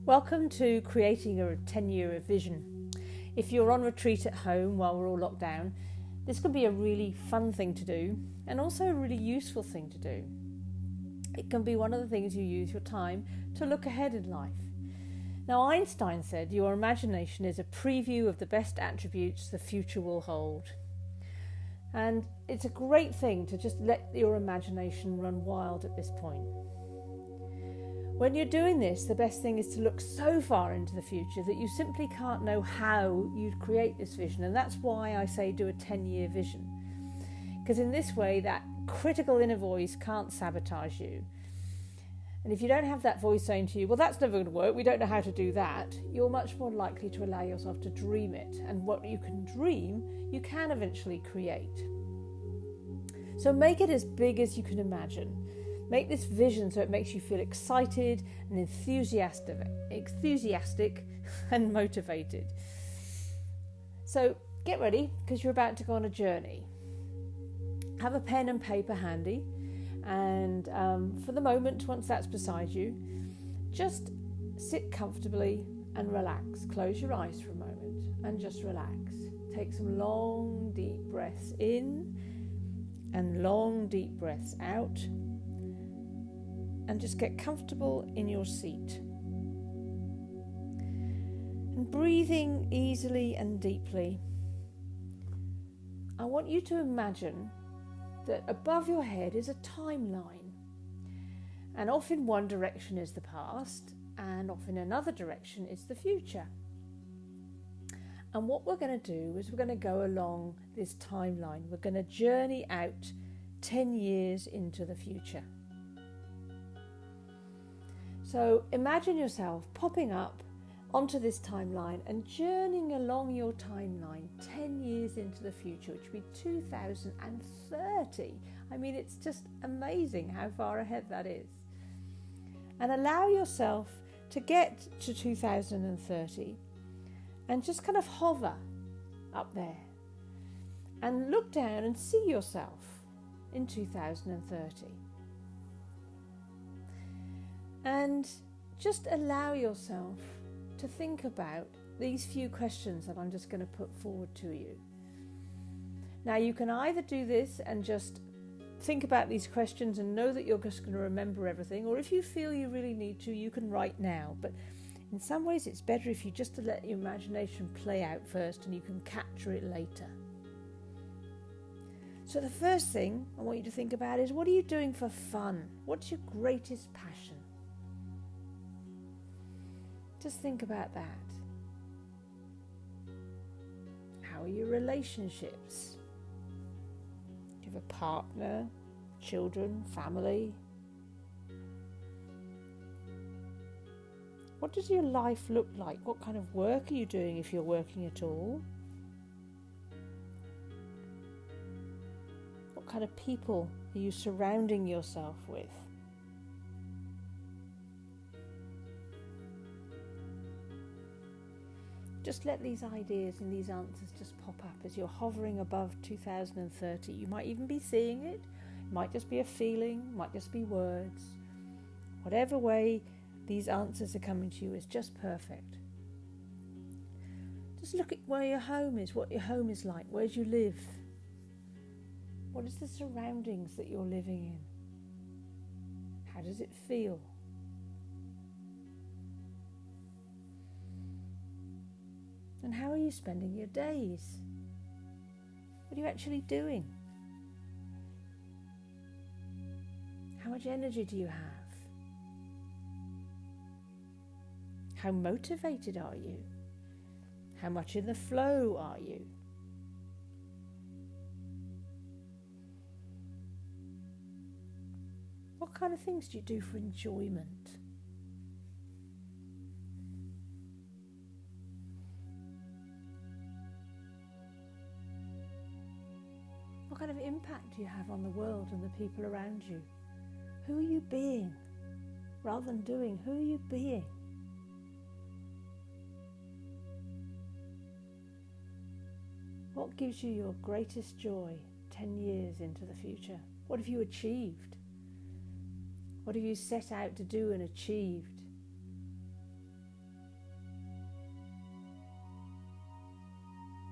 Welcome to creating a 10-year vision. If you're on retreat at home while we're all locked down, this can be a really fun thing to do and also a really useful thing to do. It can be one of the things you use your time to look ahead in life. Now, Einstein said your imagination is a preview of the best attributes the future will hold. And it's a great thing to just let your imagination run wild at this point. When you're doing this, the best thing is to look so far into the future that you simply can't know how you'd create this vision. And that's why I say do a 10-year vision. Because in this way, that critical inner voice can't sabotage you. And if you don't have that voice saying to you, well, that's never going to work, we don't know how to do that, you're much more likely to allow yourself to dream it. And what you can dream, you can eventually create. So make it as big as you can imagine. Make this vision so it makes you feel excited and enthusiastic and motivated. So get ready, because you're about to go on a journey. Have a pen and paper handy, and for the moment, once that's beside you, just sit comfortably and relax. Close your eyes for a moment and just relax. Take some long, deep breaths in and long, deep breaths out. And just get comfortable in your seat. And breathing easily and deeply, I want you to imagine that above your head is a timeline. And off in one direction is the past, and off in another direction is the future. And what we're going to do is we're going to go along this timeline. We're going to journey out 10 years into the future. So imagine yourself popping up onto this timeline and journeying along your timeline 10 years into the future, which would be 2030. I mean, it's just amazing how far ahead that is. And allow yourself to get to 2030 and just kind of hover up there and look down and see yourself in 2030. And just allow yourself to think about these few questions that I'm just going to put forward to you. Now, you can either do this and just think about these questions and know that you're just going to remember everything, or if you feel you really need to, you can write now. But in some ways, it's better if you just let your imagination play out first and you can capture it later. So the first thing I want you to think about is, what are you doing for fun? What's your greatest passion? Just think about that. How are your relationships? Do you have a partner, children, family? What does your life look like? What kind of work are you doing, if you're working at all? What kind of people are you surrounding yourself with? Just let these ideas and these answers just pop up as you're hovering above 2030. You might even be seeing it. It might just be a feeling, it might just be words. Whatever way these answers are coming to you is just perfect. Just look at where your home is, what your home is like. Where do you live? What is the surroundings that you're living in? How does it feel? And how are you spending your days? What are you actually doing? How much energy do you have? How motivated are you? How much in the flow are you? What kind of things do you do for enjoyment? What kind of impact do you have on the world and the people around you? Who are you being? Rather than doing, who are you being? What gives you your greatest joy 10 years into the future? What have you achieved? What have you set out to do and achieved?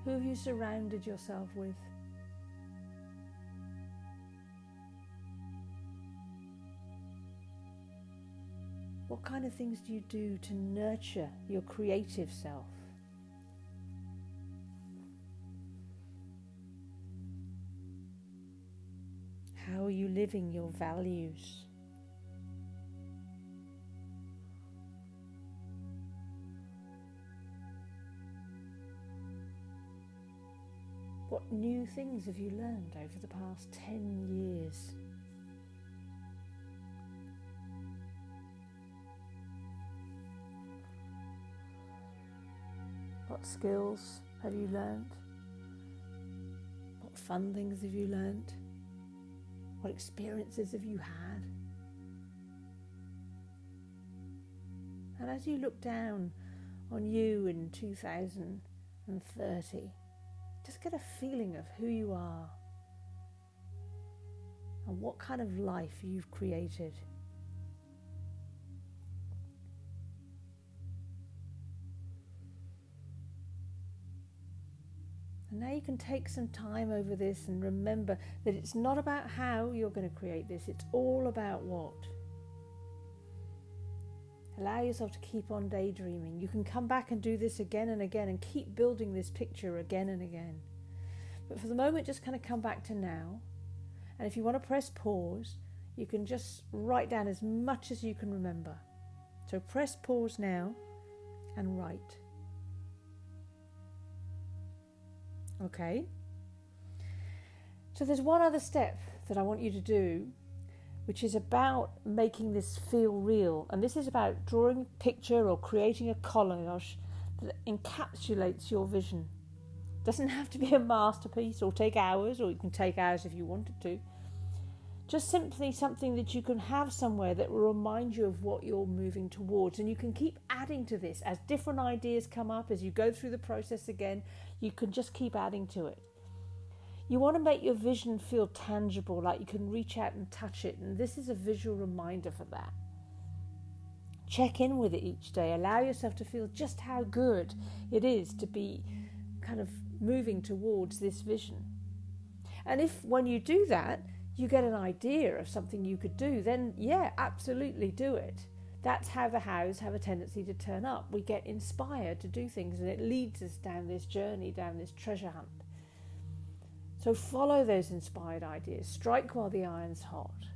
Who have you surrounded yourself with? What kind of things do you do to nurture your creative self? How are you living your values? What new things have you learned over the past 10 years? What skills have you learned? What fun things have you learned? What experiences have you had? And as you look down on you in 2030, just get a feeling of who you are and what kind of life you've created. And now you can take some time over this and remember that it's not about how you're going to create this, it's all about what. Allow yourself to keep on daydreaming. You can come back and do this again and again and keep building this picture again and again. But for the moment, just kind of come back to now. And if you want to press pause, you can just write down as much as you can remember. So press pause now and write. Okay? So there's one other step that I want you to do, which is about making this feel real. And this is about drawing a picture or creating a collage that encapsulates your vision. It doesn't have to be a masterpiece or take hours, or you can take hours if you wanted to. Just simply something that you can have somewhere that will remind you of what you're moving towards. And you can keep adding to this as different ideas come up, as you go through the process again, you can just keep adding to it. You want to make your vision feel tangible, like you can reach out and touch it, and this is a visual reminder for that. Check in with it each day. Allow yourself to feel just how good it is to be kind of moving towards this vision. And if when you do that, you get an idea of something you could do, then yeah, absolutely do it. That's how the hows have a tendency to turn up. We get inspired to do things, and it leads us down this journey, down this treasure hunt. So follow those inspired ideas. Strike while the iron's hot.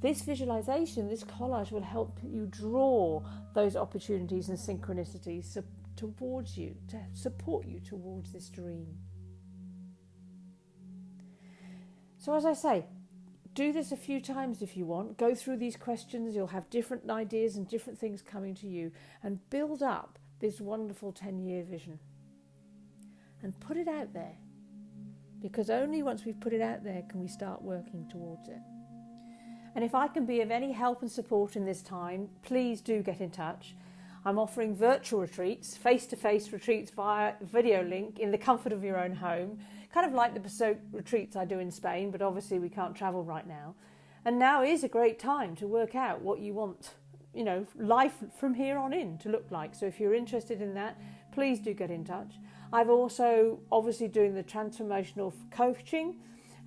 This visualization, this collage will help you draw those opportunities and synchronicities towards you, to support you towards this dream. So as I say, do this a few times if you want. Go through these questions. You'll have different ideas and different things coming to you, and build up this wonderful 10-year vision. And put it out there, because only once we've put it out there can we start working towards it. And if I can be of any help and support in this time, please do get in touch. I'm offering virtual retreats, face-to-face retreats via video link in the comfort of your own home, kind of like the bespoke retreats I do in Spain, but obviously we can't travel right now. And now is a great time to work out what you want, life from here on in to look like. So if you're interested in that, please do get in touch. I've also obviously doing the transformational coaching,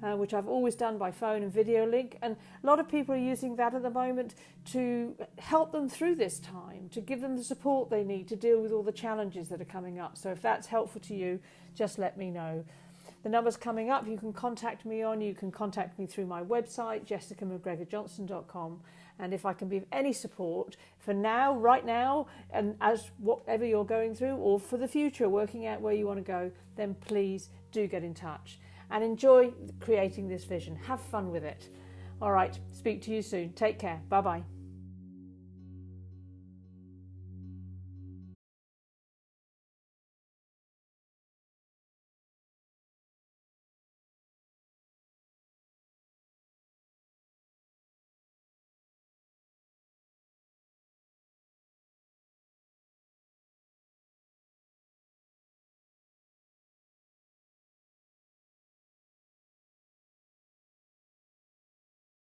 which I've always done by phone and video link. And a lot of people are using that at the moment to help them through this time, to give them the support they need to deal with all the challenges that are coming up. So if that's helpful to you, just let me know. The number's coming up. You can contact me on. You can contact me through my website, jessicamcgregorjohnson.com. And if I can be of any support for now, right now, and as whatever you're going through, or for the future, working out where you want to go, then please do get in touch and enjoy creating this vision. Have fun with it. All right, speak to you soon. Take care. Bye-bye.